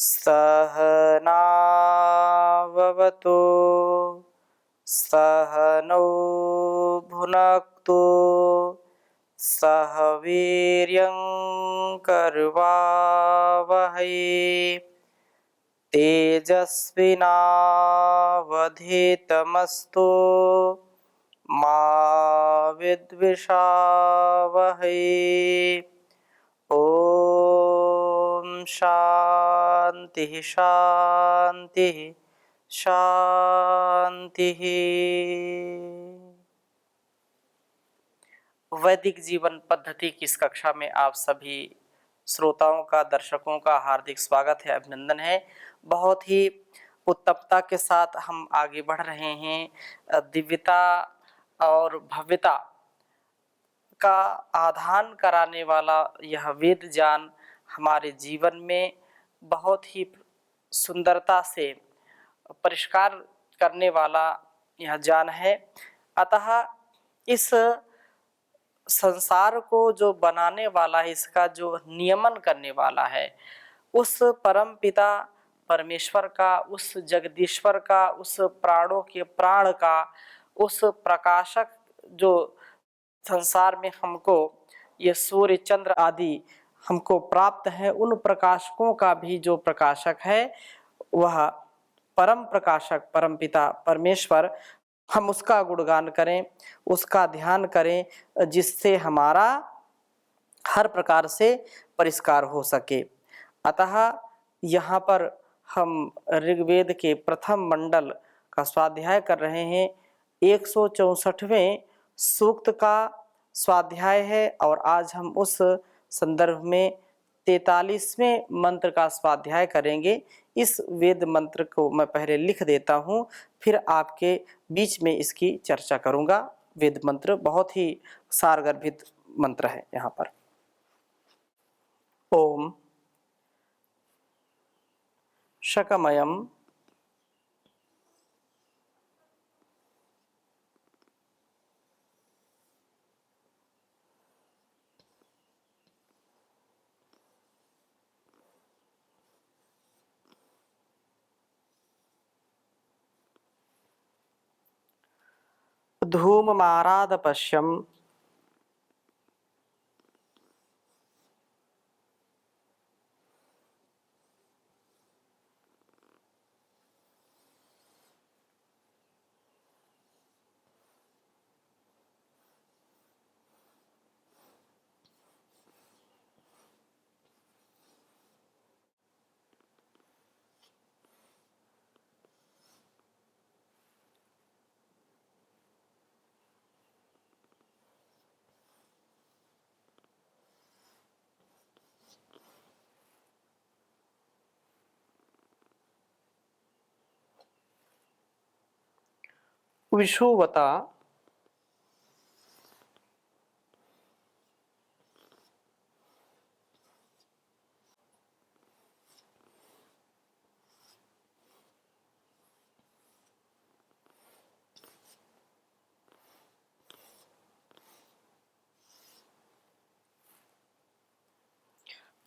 सहनाववतु सहनौ भुनक्तु सह वीर्यं करवावहै तेजस्विनावधीतमस्तु मा विद्विषावहै। ओम शांति शांति शांति। वैदिक जीवन पद्धति की इस कक्षा में आप सभी श्रोताओं का, दर्शकों का हार्दिक स्वागत है, अभिनंदन है। बहुत ही उत्तमता के साथ हम आगे बढ़ रहे हैं। दिव्यता और भव्यता का आधान कराने वाला यह वेद ज्ञान हमारे जीवन में बहुत ही सुंदरता से परिष्कार करने वाला यह ज्ञान है। अतः इस संसार को जो बनाने वाला है, इसका जो नियमन करने वाला है, उस परम पिता परमेश्वर का, उस जगदीश्वर का, उस प्राणों के प्राण का, उस प्रकाशक जो संसार में हमको ये सूर्य चंद्र आदि हमको प्राप्त है, उन प्रकाशकों का भी जो प्रकाशक है वह परम प्रकाशक परम पिता परमेश्वर, हम उसका गुणगान करें, उसका ध्यान करें, जिससे हमारा हर प्रकार से परिष्कार हो सके। अतः यहाँ पर हम ऋग्वेद के प्रथम मंडल का स्वाध्याय कर रहे हैं। 164वें सूक्त का स्वाध्याय है और आज हम उस संदर्भ में 43वें मंत्र का स्वाध्याय करेंगे। इस वेद मंत्र को मैं पहले लिख देता हूँ, फिर आपके बीच में इसकी चर्चा करूँगा। वेद मंत्र बहुत ही सारगर्भित मंत्र है। यहाँ पर ओम शकमयम धूममाराद पश्यम विषुवता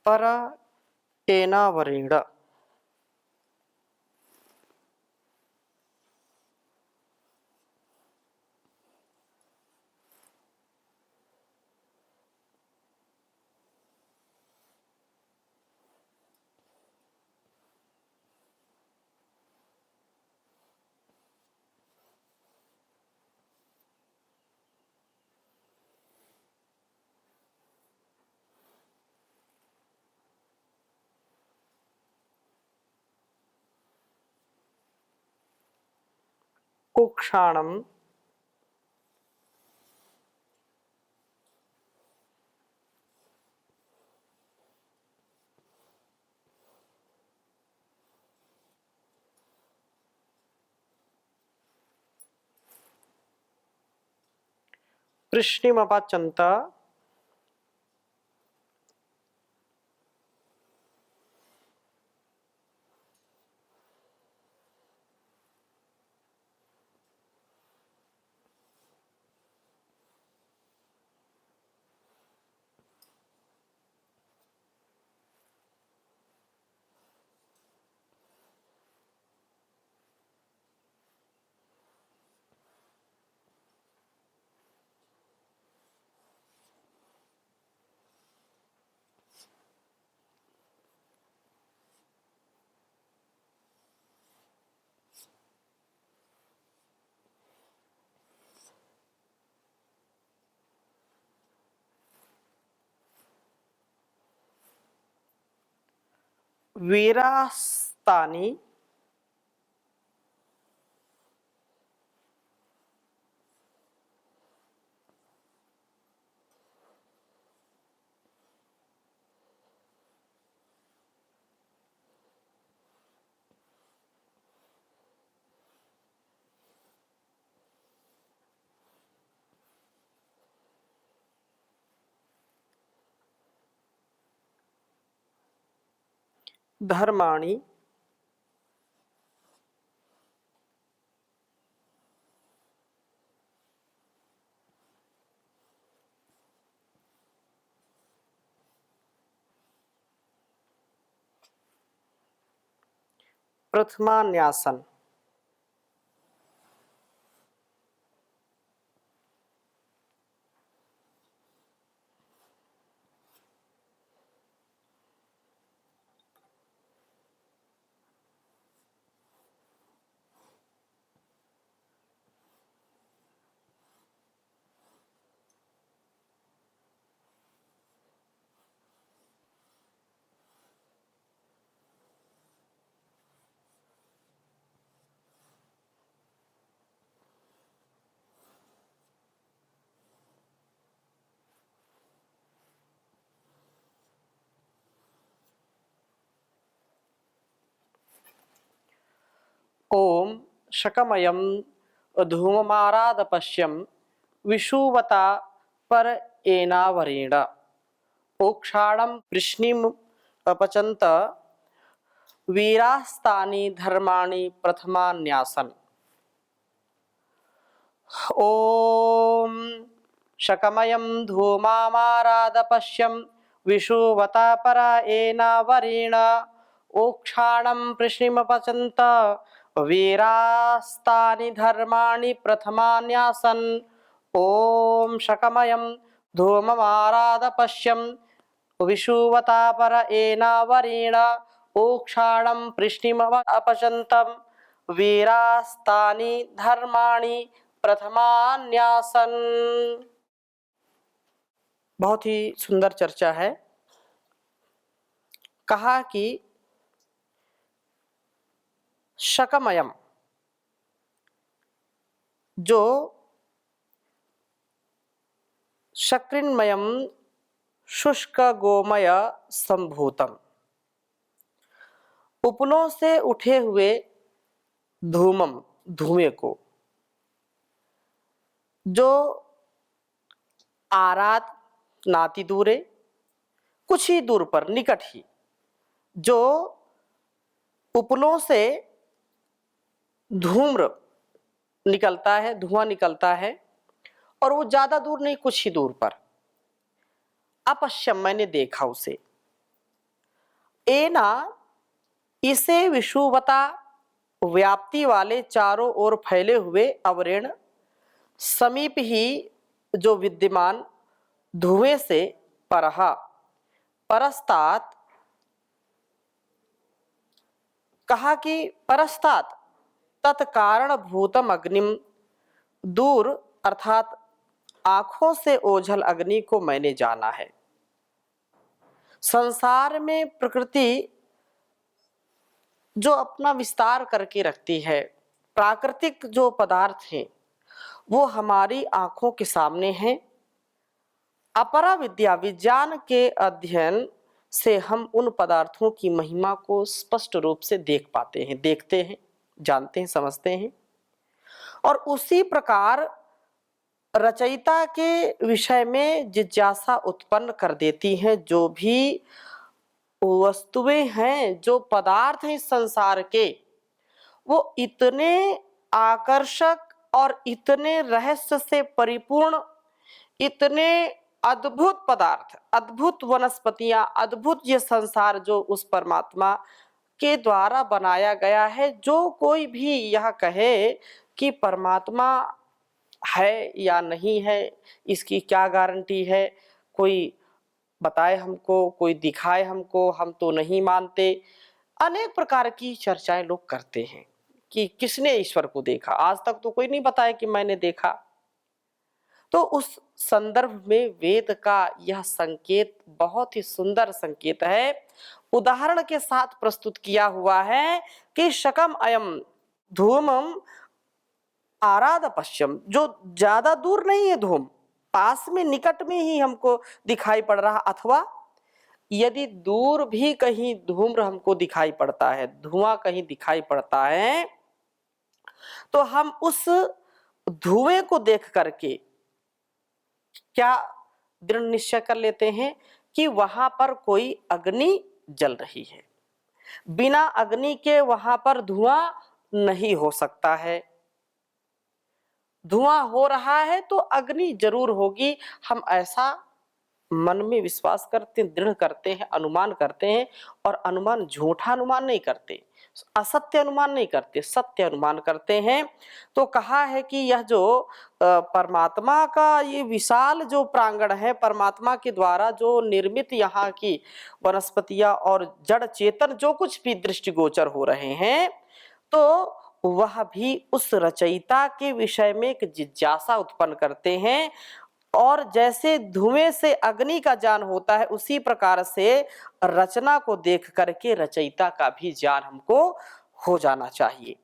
पर एनावरेण कुक्षाणम कृष्णिमपचंत वीरास्तानि धर्माणि प्रथमान्यासन। ओम शकमयम धूममारादपश्यम विषुवता पर एनावरेण ओक्षाणं कृष्णिम अपचंत वीरास्तानि धर्माणि प्रथमान्यासन। ओम शकमयं धूमामारादपश्यम विषुवता पर एनावरेण ओक्षाणं कृष्णिमपचंत वीरास्तानि धर्माणि प्रथमान्यासन। ओम शकमयं धूममारादपश्यम विषुवता पर एनावरेण ओक्षाणं कृष्णिमपचन्तं वीरास्तानि धर्माणि प्रथमान्यासन। बहुत ही सुंदर चर्चा है। कहा कि शकमयम जो शक्रिन्मयम शुष्क गोमय संभूतम, उपलों से उठे हुए धूमम धुएं को, जो आरात नाति दूरे कुछ ही दूर पर निकट ही जो उपलों से धूम्र निकलता है, धुआं निकलता है, और वो ज्यादा दूर नहीं, कुछ ही दूर पर। अपश्यम मैंने देखा उसे, एना इसे विषुवता व्याप्ति वाले चारों ओर फैले हुए अवरेण समीप ही जो विद्यमान धुएं से परहा परस्तात, कहा कि परस्तात तत्कारण भूतम अग्निम, दूर अर्थात आंखों से ओझल अग्नि को मैंने जाना है। संसार में प्रकृति जो अपना विस्तार करके रखती है, प्राकृतिक जो पदार्थ हैं वो हमारी आंखों के सामने हैं। अपरा विद्या विज्ञान के अध्ययन से हम उन पदार्थों की महिमा को स्पष्ट रूप से देख पाते हैं, देखते हैं, जानते हैं, समझते हैं। और उसी प्रकार रचयिता के विषय में जिज्ञासा उत्पन्न कर देती हैं। जो भी वस्तुएं हैं, जो पदार्थ हैं इस संसार के, वो इतने आकर्षक और इतने रहस्य से परिपूर्ण, इतने अद्भुत पदार्थ, अद्भुत वनस्पतियां, अद्भुत ये संसार जो उस परमात्मा के द्वारा बनाया गया है। जो कोई भी यह कहे कि परमात्मा है या नहीं है, इसकी क्या गारंटी है? कोई बताए हमको, कोई दिखाए हमको, हम तो नहीं मानते। अनेक प्रकार की चर्चाएं लोग करते हैं कि किसने ईश्वर को देखा। आज तक तो कोई नहीं बताया कि मैंने देखा। तो उस संदर्भ में वेद का यह संकेत बहुत ही सुंदर संकेत है। उदाहरण के साथ प्रस्तुत किया हुआ है कि शकम अयम धूमम आराध पश्चिम, जो ज्यादा दूर नहीं है धूम, पास में निकट में ही हमको दिखाई पड़ रहा, अथवा यदि दूर भी कहीं धूम्र हमको दिखाई पड़ता है, धुआं कहीं दिखाई पड़ता है, तो हम उस धुएं को देख करके क्या दृढ़ निश्चय कर लेते हैं कि वहां पर कोई अग्नि जल रही है। बिना अग्नि के वहां पर धुआं नहीं हो सकता है। धुआं हो रहा है तो अग्नि जरूर होगी। हम ऐसा मन में विश्वास करते हैं, दृढ़ करते हैं, अनुमान करते हैं, और अनुमान झूठा अनुमान नहीं करते, असत्य अनुमान नहीं करते, सत्य अनुमान करते हैं। तो कहा है कि यह जो परमात्मा का ये विशाल जो प्रांगण है, परमात्मा के द्वारा जो निर्मित यहाँ की वनस्पतियां और जड़ चेतन जो कुछ भी दृष्टिगोचर हो रहे हैं, तो वह भी उस रचयिता के विषय में एक जिज्ञासा उत्पन्न करते हैं। और जैसे धुएं से अग्नि का ज्ञान होता है, उसी प्रकार से रचना को देख करके रचयिता का भी ज्ञान हमको हो जाना चाहिए।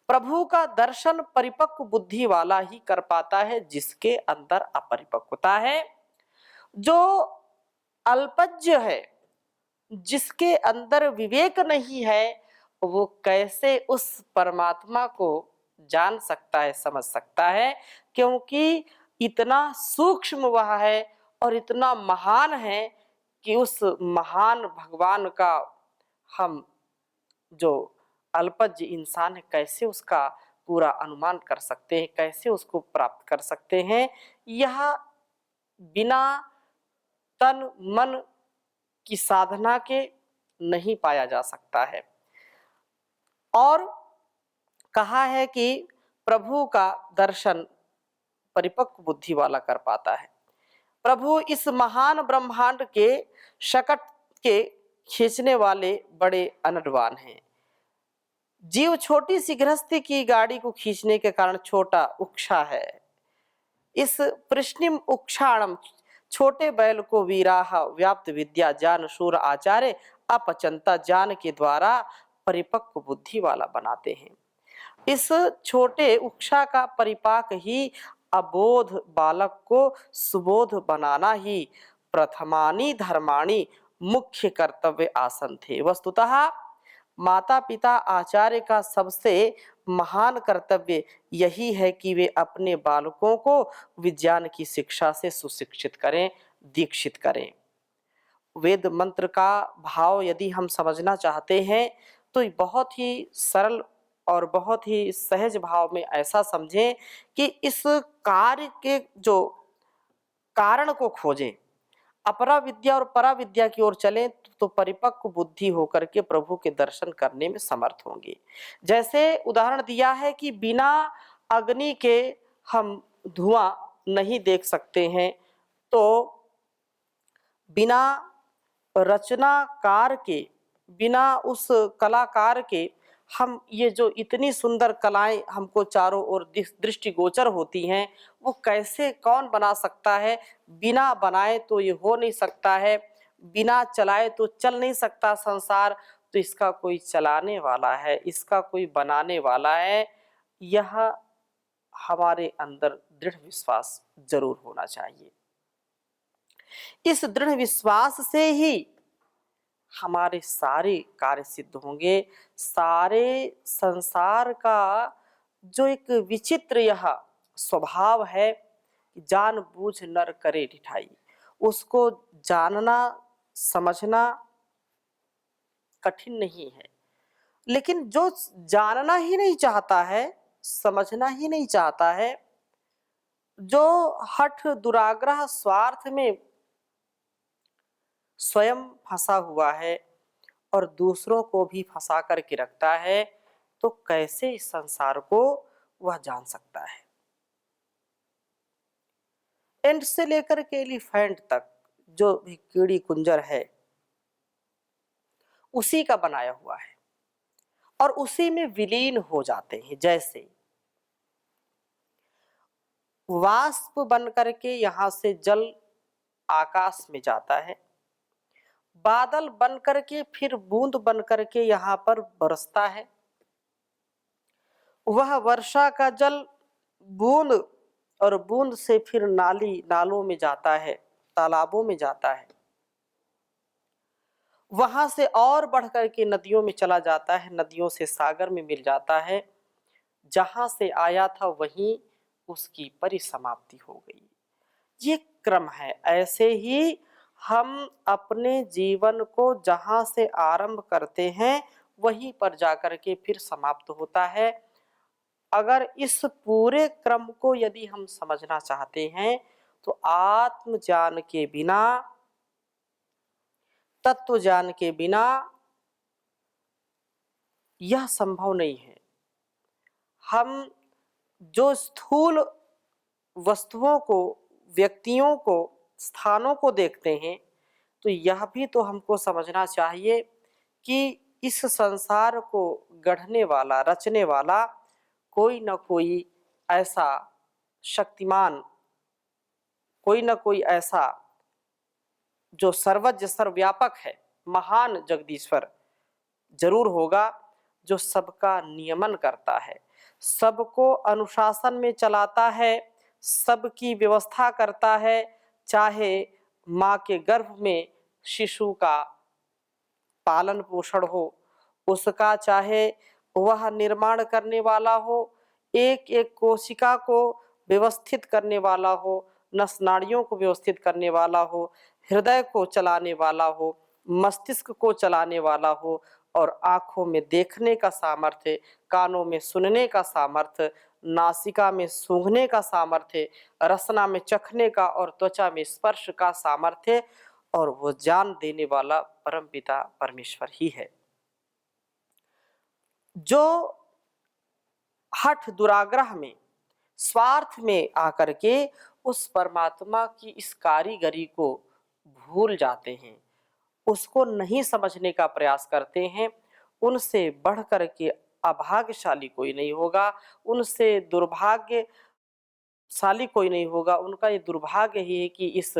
प्रभु का दर्शन परिपक्व बुद्धि वाला ही कर पाता है, जिसके अंदर अपरिपक्वता है। जो अल्पज्ञ है, जिसके अंदर विवेक नहीं है, वो कैसे उस परमात्मा को जान सकता है, समझ सकता है, क्योंकि इतना सूक्ष्म वह है और इतना महान है कि उस महान भगवान का हम जो अल्पज्ञ इंसान है, कैसे उसका पूरा अनुमान कर सकते हैं, कैसे उसको प्राप्त कर सकते हैं। यह बिना तन मन की साधना के नहीं पाया जा सकता है। और कहा है कि प्रभु का दर्शन परिपक्व बुद्धि वाला कर पाता है। प्रभु इस महान ब्रह्मांड के शकट के खींचने वाले बड़े अनडवान हैं। जीव छोटी सी गृहस्थी की गाड़ी को खींचने के कारण छोटा उक्षा है। इस प्रश्निम उक्षाणम, छोटे बैल को वीराह व्याप्त विद्या ज्ञान शूर आचार्य अपचंता ज्ञान के द्वारा परिपक्व बुद्धि वाला बनाते हैं। इस छोटे उक्षा का परिपाक ही अबोध बालक को सुबोध बनाना ही प्रथमानी धर्माणी मुख्य कर्तव्य आसन थे। वस्तुतः माता पिता आचार्य का सबसे महान कर्तव्य यही है कि वे अपने बालकों को विज्ञान की शिक्षा से सुशिक्षित करें, दीक्षित करें। वेद मंत्र का भाव यदि हम समझना चाहते हैं तो बहुत ही सरल और बहुत ही सहज भाव में ऐसा समझें कि इस कार्य के जो कारण को खोजें, अपरा विद्या और परा विद्या की ओर चलें, तो परिपक्व बुद्धि होकर के प्रभु के दर्शन करने में समर्थ होंगे। जैसे उदाहरण दिया है कि बिना अग्नि के हम धुआं नहीं देख सकते हैं, तो बिना रचनाकार के, बिना उस कलाकार के हम ये जो इतनी सुंदर कलाएं हमको चारों ओर दृष्टिगोचर होती हैं, वो कैसे कौन बना सकता है। बिना बनाए तो ये हो नहीं सकता है, बिना चलाए तो चल नहीं सकता संसार। तो इसका कोई चलाने वाला है, इसका कोई बनाने वाला है, यह हमारे अंदर दृढ़ विश्वास जरूर होना चाहिए। इस दृढ़ विश्वास से ही हमारे सारे कार्य सिद्ध होंगे। सारे संसार का जो एक विचित्र यह स्वभाव है, जानबूझ नर करे ढिठाई, उसको जानना समझना कठिन नहीं है। लेकिन जो जानना ही नहीं चाहता है, समझना ही नहीं चाहता है, जो हठ दुराग्रह स्वार्थ में स्वयं फंसा हुआ है और दूसरों को भी फंसा करके रखता है, तो कैसे इस संसार को वह जान सकता है। एंड से लेकर के एलिफेंट तक जो भी कीड़ी कुंजर है, उसी का बनाया हुआ है और उसी में विलीन हो जाते हैं। जैसे वाष्प बन करके यहां से जल आकाश में जाता है, बादल बन करके फिर बूंद बन करके यहाँ पर बरसता है। वह वर्षा का जल बूंद और बूंद से फिर नालों में जाता है, तालाबों में जाता है, वहां से और बढ़ करके नदियों में चला जाता है, नदियों से सागर में मिल जाता है। जहां से आया था वहीं उसकी परिसमाप्ति हो गई। ये क्रम है। ऐसे ही हम अपने जीवन को जहां से आरंभ करते हैं वहीं पर जाकर के फिर समाप्त होता है। अगर इस पूरे क्रम को यदि हम समझना चाहते हैं तो आत्म ज्ञान के बिना, तत्व ज्ञान के बिना यह संभव नहीं है। हम जो स्थूल वस्तुओं को, व्यक्तियों को, स्थानों को देखते हैं तो यह भी तो हमको समझना चाहिए कि इस संसार को गढ़ने वाला, रचने वाला कोई न कोई ऐसा शक्तिमान, कोई न कोई ऐसा जो सर्वज्ञ सर्वव्यापक है, महान जगदीश्वर जरूर होगा, जो सबका नियमन करता है, सबको अनुशासन में चलाता है, सबकी व्यवस्था करता है। चाहे माँ के गर्भ में शिशु का पालन पोषण हो, उसका चाहे वह निर्माण करने वाला हो, एक एक कोशिका को व्यवस्थित करने वाला हो, नस नाड़ियों को व्यवस्थित करने वाला हो, हृदय को चलाने वाला हो, मस्तिष्क को चलाने वाला हो, और आँखों में देखने का सामर्थ्य, कानों में सुनने का सामर्थ्य, नासिका में सूंघने का सामर्थ्य, रसना में चखने का और त्वचा में स्पर्श का सामर्थ्य, और वो जान देने वाला परमपिता परमेश्वर ही है। जो हठ दुराग्रह में, स्वार्थ में आकर के उस परमात्मा की इस कारीगरी को भूल जाते हैं, उसको नहीं समझने का प्रयास करते हैं, उनसे बढ़ कर के अभाग्यशाली कोई नहीं होगा, उनसे दुर्भाग्यशाली कोई नहीं होगा। उनका ये दुर्भाग्य ही है कि इस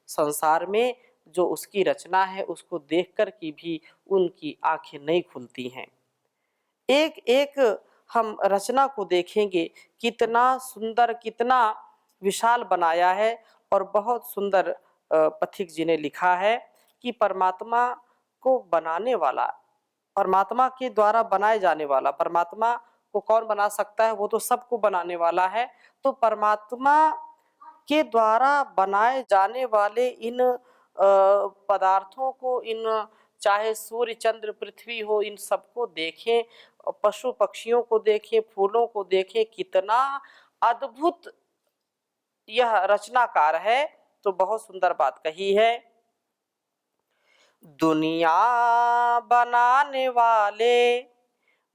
संसार में जो उसकी रचना है उसको देखकर के भी उनकी आंखें नहीं खुलती हैं। एक एक हम रचना को देखेंगे, कितना सुंदर, कितना विशाल बनाया है। और बहुत सुंदर पथिक जी ने लिखा है कि परमात्मा को बनाने वाला, परमात्मा के द्वारा बनाए जाने वाला, परमात्मा को कौन बना सकता है, वो तो सबको बनाने वाला है। तो परमात्मा के द्वारा बनाए जाने वाले इन पदार्थों को, इन चाहे सूर्य चंद्र पृथ्वी हो, इन सबको देखें, पशु पक्षियों को देखें, फूलों को देखें, कितना अद्भुत यह रचनाकार है। तो बहुत सुंदर बात कही है, दुनिया बनाने वाले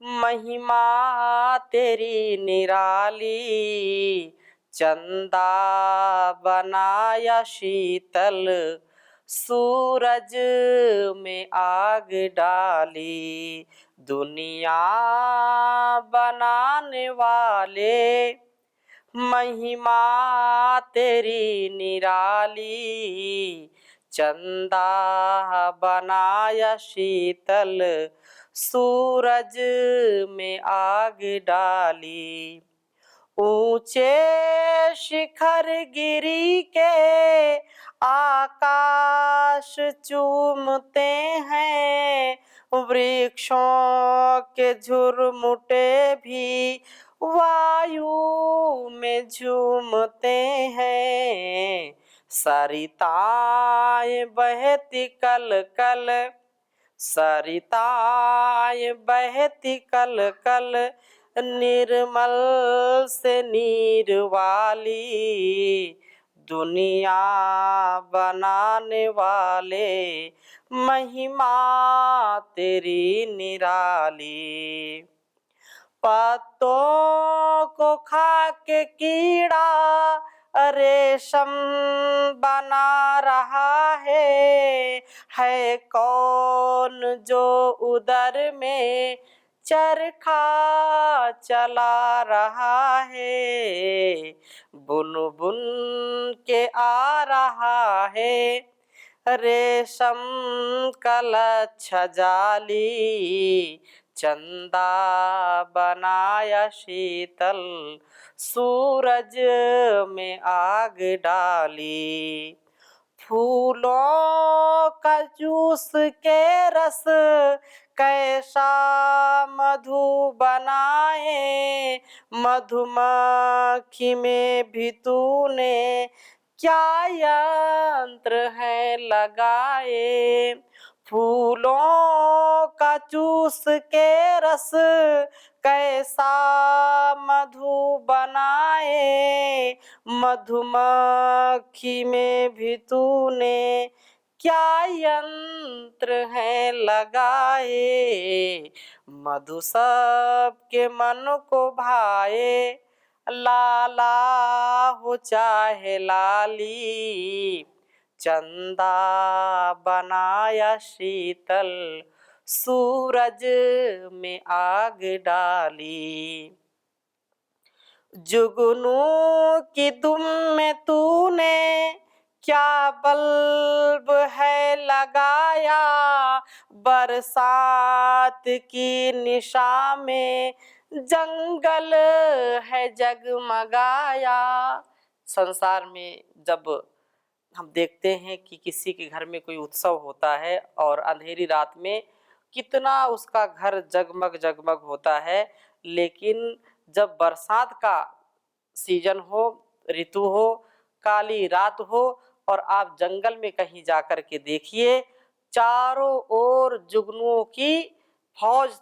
महिमा तेरी निराली, चंदा बनाया शीतल, सूरज में आग डाली। दुनिया बनाने वाले महिमा तेरी निराली, चंदा बनाया शीतल, सूरज में आग डाली। ऊंचे शिखर गिरी के आकाश चूमते हैं, वृक्षों के झुरमुटे भी वायु में झूमते हैं। सरिताएं बहती कल कल, सरिताएं बहती कल कल, निर्मल से नीर वाली। दुनिया बनाने वाले महिमा तेरी निराली। पत्तों को खा के कीड़ा रेशम बना रहा है कौन जो उदर में चरखा चला रहा है। बुन बुन के आ रहा है रेशम कलच्छ जाली, चंदा बनाया शीतल, सूरज में आग डाली। फूलों का जूस के रस कैसा मधु बनाए, मधुमक्खी में भी तूने क्या यंत्र है लगाए। फूलों का जूस के रस कैसा मधु बनाए, मधुमक्खी में भी तूने क्या यंत्र है लगाए। मधु सबके मन को भाए, लाला हो चाहे लाली, चंदा बनाया शीतल, सूरज में आग डाली। जुगनू की दुम में तूने क्या बल्ब है लगाया, बरसात की निशा में जंगल है जगमगाया। संसार में जब हम देखते हैं कि किसी के घर में कोई उत्सव होता है और अंधेरी रात में कितना उसका घर जगमग जगमग होता है, लेकिन जब बरसात का सीजन हो, ऋतु हो, काली रात हो और आप जंगल में कहीं जाकर के देखिए, चारों ओर जुगनुओं की फौज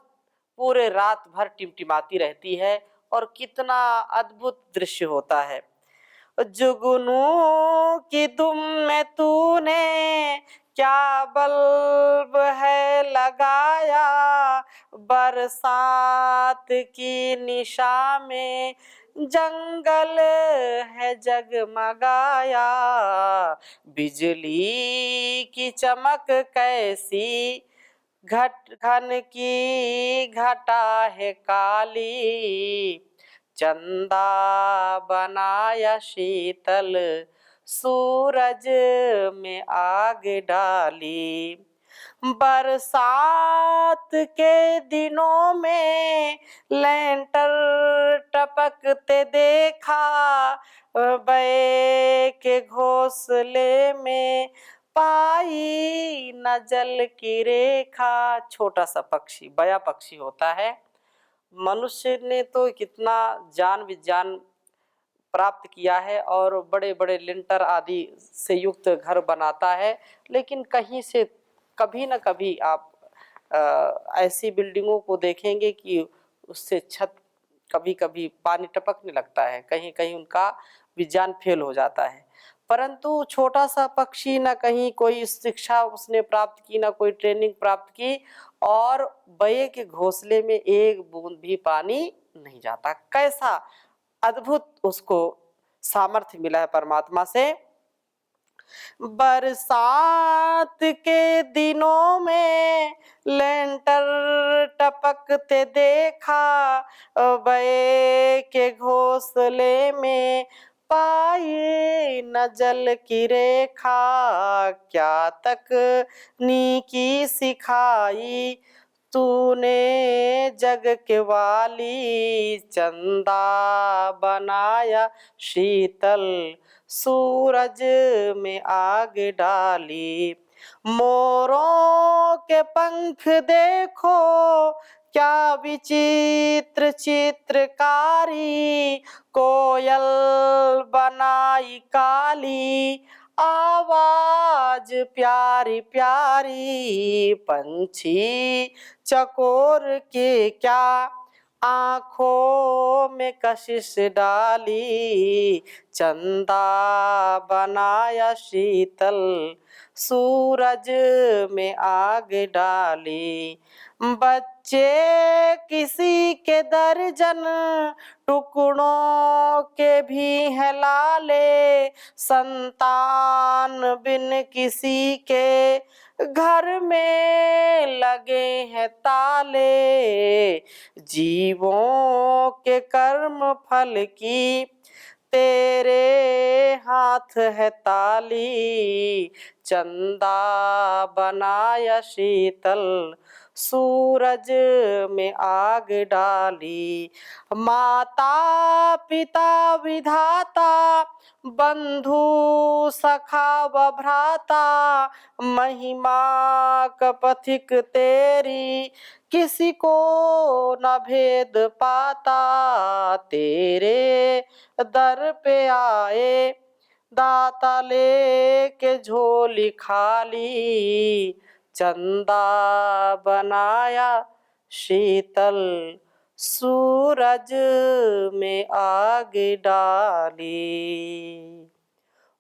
पूरे रात भर टिमटिमाती रहती है और कितना अद्भुत दृश्य होता है। जुगनू की दुम में तूने क्या बल्ब है लगाया, बरसात की निशा में जंगल है जगमगाया। बिजली की चमक कैसी घन की घटा है काली, चंदा बनाया शीतल, सूरज में आग डाली। बरसात के दिनों में लैंटर टपकते देखा, बये के घोंसले में पाई न जल की रेखा। छोटा सा पक्षी, बया पक्षी होता है। मनुष्य ने तो कितना ज्ञान विज्ञान प्राप्त किया है और बड़े बड़े लिंटर आदि से युक्त घर बनाता है, लेकिन कहीं से कभी न कभी आप ऐसी बिल्डिंगों को देखेंगे कि उससे छत कभी कभी पानी टपकने लगता है, कहीं कहीं उनका विज्ञान फेल हो जाता है। परंतु छोटा सा पक्षी, न कहीं कोई शिक्षा उसने प्राप्त की, न कोई ट्रेनिंग प्राप्त की, और बये के घोंसले में एक बूंद भी पानी नहीं जाता। कैसा अद्भुत उसको सामर्थ्य मिला है परमात्मा से। बरसात के दिनों में लेंटर टपकते देखा, बये के घोंसले में पाई न जल की रेखा। क्या तकनीकी सिखाई तूने जग के वाली, चंदा बनाया शीतल, सूरज में आग डाली। मोरों के पंख देखो क्या विचित्र चित्रकारी, कोयल बनाई काली, आवाज प्यारी प्यारी। पंछी चकोर के क्या आँखों में कशिश डाली, चंदा बनाया शीतल, सूरज में आग डाली। बच्चे किसी के दर्जन टुकड़ों के भी हैं लाले, संतान बिन किसी के घर में लगे हैं ताले। जीवों के कर्म फल की तेरे हाथ है ताली, चंदा बनाया शीतल, सूरज में आग डाली। माता पिता विधाता, बंधु सखा व भ्राता, महिमा कपथिक तेरी, किसी को न भेद पाता। तेरे दर पे आए दाता लेके झोली खाली, चंदा बनाया शीतल, सूरज में आग डाली।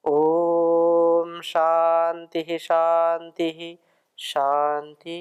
ओम शांति शांति शांति।